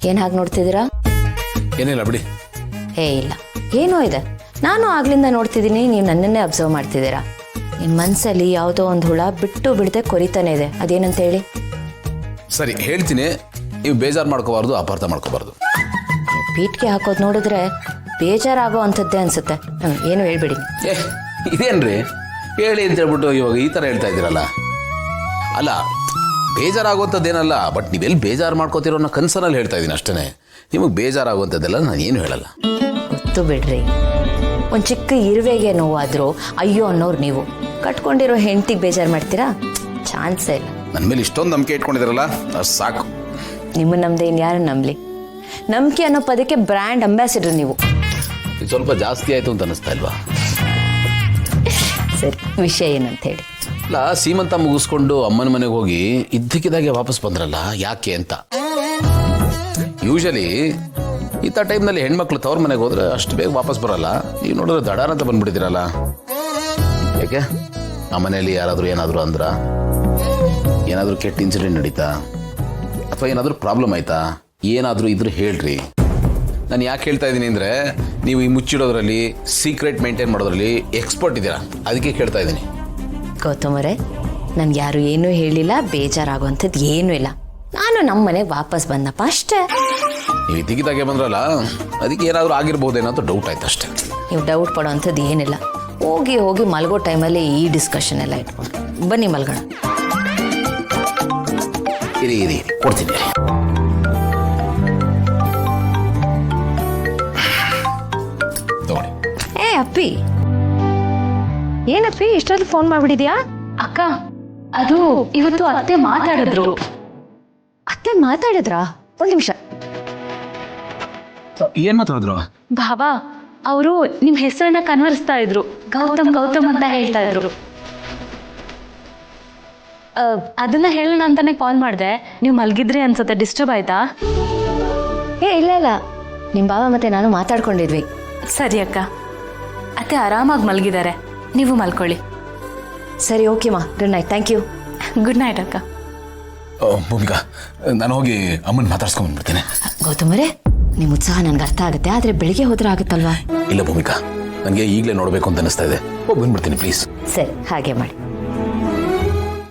ಏನು ಹಾಗೆ ನೋಡ್ತಿದ್ದೀರಾ? ಏನಿಲ್ಲ ಬಿಡಿ. ಇಲ್ಲ ಏನೋ ಇದೆ. ನಾನು ಆಗ್ಲಿಂದ ನೋಡ್ತಿದ್ದೀನಿ, ನೀವು ನನ್ನನ್ನೇ ಅಬ್ಸರ್ವ್ ಮಾಡ್ತಿದ್ದೀರಾ. ನಿಮ್ಮ ಮನಸ್ಸಲ್ಲಿ ಯಾವುದೋ ಒಂದು ಹುಳ ಬಿಟ್ಟು ಬಿಡದೆ ಕೊರಿತಾನೆ ಇದೆ. ಅದೇನಂತ ಹೇಳಿ? ಸರಿ ಹೇಳ್ತೀನಿ, ನೀವು ಬೇಜಾರು ಮಾಡ್ಕೋಬಾರ್ದು, ಅಪಾರ್ಥ ಮಾಡ್ಕೋಬಾರ್ದು. ಪೀಠ್ಗೆ ಹಾಕೋದು ನೋಡಿದ್ರೆ ಬೇಜಾರಾಗೋ ಅಂಥದ್ದೇ ಅನ್ಸುತ್ತೆ. ಏನು ಹೇಳ್ಬಿಡಿ. ಇದೇನ್ರಿ ಹೇಳಿ ಅಂತ ಹೇಳ್ಬಿಟ್ಟು ಇವಾಗ ಈ ಥರ ಹೇಳ್ತಾ ಇದ್ದೀರಲ್ಲ. ಅಲ್ಲ, ಬೇಜಾರಾಗುವಂಥದ್ದೇನಲ್ಲ, ಬಟ್ ನೀವೆಲ್ಲಿ ಬೇಜಾರು ಮಾಡ್ಕೋತಿರೋ ಅನ್ನೋ ಕನ್ಸನಲ್ಲಿ ಹೇಳ್ತಾ ಇದ್ದೀನಿ ಅಷ್ಟೇ. ನಿಮಗೆ ಬೇಜಾರಾಗುವಂಥದ್ದೆಲ್ಲ ನಾನು ಏನು ಹೇಳಲ್ಲ. ಗೊತ್ತು ಬಿಡ್ರಿ. ಒಂದು ಚಿಕ್ಕ ಇರುವೆಗೆ ನೋವಾದರೂ ಅಯ್ಯೋ ಅನ್ನೋರು ನೀವು. ಕಟ್ಕೊಂಡಿರೋ ಹೆಂಡತಿಗೆ ಬೇಜಾರು ಮಾಡ್ತೀರಾ? ಚಾನ್ಸೇ ಇಲ್ಲ. ನನ್ನ ಮೇಲೆ ಇಷ್ಟೊಂದು ನಂಬಿಕೆ ಇಟ್ಕೊಂಡಿದ್ದೀರಲ್ಲ, ಅಷ್ಟು ಸಾಕು. ನಿಮ್ಮನ್ನು ನಮ್ಮದೇ ಇನ್ಯಾರು ನಂಬಲಿ? ನಂಬಿಕೆ ಅನ್ನೋ ಪದಕ್ಕೆ ಬ್ರ್ಯಾಂಡ್ ಅಂಬಾಸಿಡರ್ ನೀವು. ಇದು ಸ್ವಲ್ಪ ಜಾಸ್ತಿ ಆಯಿತು ಅಂತ ಅನ್ನಿಸ್ತಾ ಇಲ್ವಾ? ಸರಿ, ವಿಷಯ ಏನಂತ ಹೇಳಿ. ಅಲ್ಲ, ಸೀಮಂತ ಮುಗಿಸ್ಕೊಂಡು ಅಮ್ಮನ ಮನೆಗೆ ಹೋಗಿ ಇದ್ದಕ್ಕಿದ್ದಾಗೆ ವಾಪಸ್ ಬಂದ್ರಲ್ಲ, ಯಾಕೆ ಅಂತ. ಯೂಶಲಿ ಇಂಥ ಟೈಮ್ನಲ್ಲಿ ಹೆಣ್ಮಕ್ಳು ತವ್ರ ಮನೆಗೆ ಹೋದ್ರೆ ಅಷ್ಟು ಬೇಗ ವಾಪಸ್ ಬರಲ್ಲ. ನೀವು ನೋಡಿದ್ರೆ ದಡಾರ ಅಂತ ಬಂದ್ಬಿಟ್ಟಿದ್ದೀರಲ್ಲ, ಯಾಕೆ? ಆ ಮನೆಯಲ್ಲಿ ಯಾರಾದರೂ ಏನಾದರೂ ಅಂದ್ರ, ಏನಾದರೂ ಕೆಟ್ಟ ಇನ್ಸಿಡೆಂಟ್ ನಡೀತಾ, ಅಥವಾ ಏನಾದರೂ ಪ್ರಾಬ್ಲಮ್ ಆಯ್ತಾ? ಏನಾದರೂ ಇದ್ರೆ ಹೇಳ್ರಿ. ನಾನು ಯಾಕೆ ಹೇಳ್ತಾ ಇದ್ದೀನಿ ಅಂದರೆ, ನೀವು ಈ ಮುಚ್ಚಿಡೋದ್ರಲ್ಲಿ, ಸೀಕ್ರೆಟ್ ಮೇಂಟೈನ್ ಮಾಡೋದ್ರಲ್ಲಿ ಎಕ್ಸ್ಪರ್ಟ್ ಇದ್ದೀರಾ, ಅದಕ್ಕೆ ಕೇಳ್ತಾ ಇದ್ದೀನಿ. ಗೌತಮರೇ, ನನ್ಗೆ ಯಾರು ಏನೂ ಹೇಳಿಲ್ಲ, ಬೇಜಾರಾಗುವಂಥದ್ದು ಏನೂ ಇಲ್ಲ. ನಾನು ನಮ್ಮ ಮನೆಗೆ ವಾಪಸ್ ಬಂದಪ್ಪ ಅಷ್ಟೇ. ನೀವು ಇದ್ದಕ್ಕಿದ್ದಾಗೆ ಬಂದ್ರಲ್ಲ, ಅದಕ್ಕೆ ಏನಾದರೂ ಆಗಿರ್ಬೋದೇನೋ ಅಂತ ಡೌಟ್ ಆಯ್ತು ಅಷ್ಟೇ. ನೀವು ಡೌಟ್ ಪಡೋವಂಥದ್ದು ಏನಿಲ್ಲ. ಹೋಗಿ ಹೋಗಿ ಮಲಗೋ ಟೈಮಲ್ಲಿ ಈ ಡಿಸ್ಕಷನ್ ಎಲ್ಲ ಇಟ್ಕೊಂಡು ಬನ್ನಿ ಮಲ್ಗೋಣ. ಇರಿ ಕೊಡ್ತೀನಿ. ತಗೊಳ್ಳಿ. ಅಪ್ಪಿ, ಏನಪ್ಪಿ ಇಷ್ಟೊಂದು ಫೋನ್ ಮಾಡ್ಬಿಟ್ಟಿದ್ಯಾ? ಅಕ್ಕ, ಅದು ಇವತ್ತು ಅತ್ತೆ ಮಾತಾಡಿದ್ರು. ಅತ್ತೆ ಮಾತಾಡಿದ್ರಾ? ಒಂದು ನಿಮಿಷ. ಏನ್ ಮಾತಾಡಿದ್ರು? ಭಾವ, ಅವರು ನಿಮ್ ಹೆಸರನ್ನ ಕನ್ವರ್ಸ್ತಾ ಇದ್ರು. ಗೌತಮ್ ಗೌತಮ್ ಅಂತ ಹೇಳ್ತಾ ಇದ್ರು. ಅದನ್ನ ಹೇಳೋಣ ಅಂತಾನೆ ಕಾಲ್ ಮಾಡಿದೆ. ನೀವು ಮಲ್ಗಿದ್ರಿ ಅನ್ಸುತ್ತೆ, ಡಿಸ್ಟರ್ಬ್ ಆಯ್ತಾ? ಇಲ್ಲ, ನಿಮ್ಮ ಬಾವ ಮತ್ತೆ ನಾನು ಮಾತಾಡ್ಕೊಂಡಿದ್ವಿ. ಸರಿ ಅಕ್ಕ, ಅತ್ತೆ ಆರಾಮಾಗಿ ಮಲ್ಗಿದ್ದಾರೆ, ನೀವು ಮಲ್ಕೊಳ್ಳಿ. ಸರಿ, ಓಕೆ ಮಾ, good night. Thank you. Good night ಅಕ್ಕ. ಭೂಮಿಕಾ, ನಾನು ಹೋಗಿ ಅಮ್ಮನ ಮಾತಾಡ್ಸ್ಕೊಂಡ್ಬಂದ್ಬಿಡ್ತೇನೆ. ಗೌತಮರೇ, ನಿಮ್ಮ ಉತ್ಸಾಹ ನನ್ಗೆ ಅರ್ಥ ಆಗುತ್ತೆ, ಆದರೆ ಬೆಳಿಗ್ಗೆ ಹೋದ್ರೆ ಆಗುತ್ತಲ್ವಾ? ಇಲ್ಲ ಭೂಮಿಕಾ, ನನಗೆ ಈಗಲೇ ನೋಡಬೇಕು ಅಂತ ಅನಿಸ್ತಾ ಇದೆ. ಹೋಗಿ ಬಂದ್ಬಿಡ್ತೀನಿ ಪ್ಲೀಸ್. ಸರಿ, ಹಾಗೆ ಮಾಡಿ.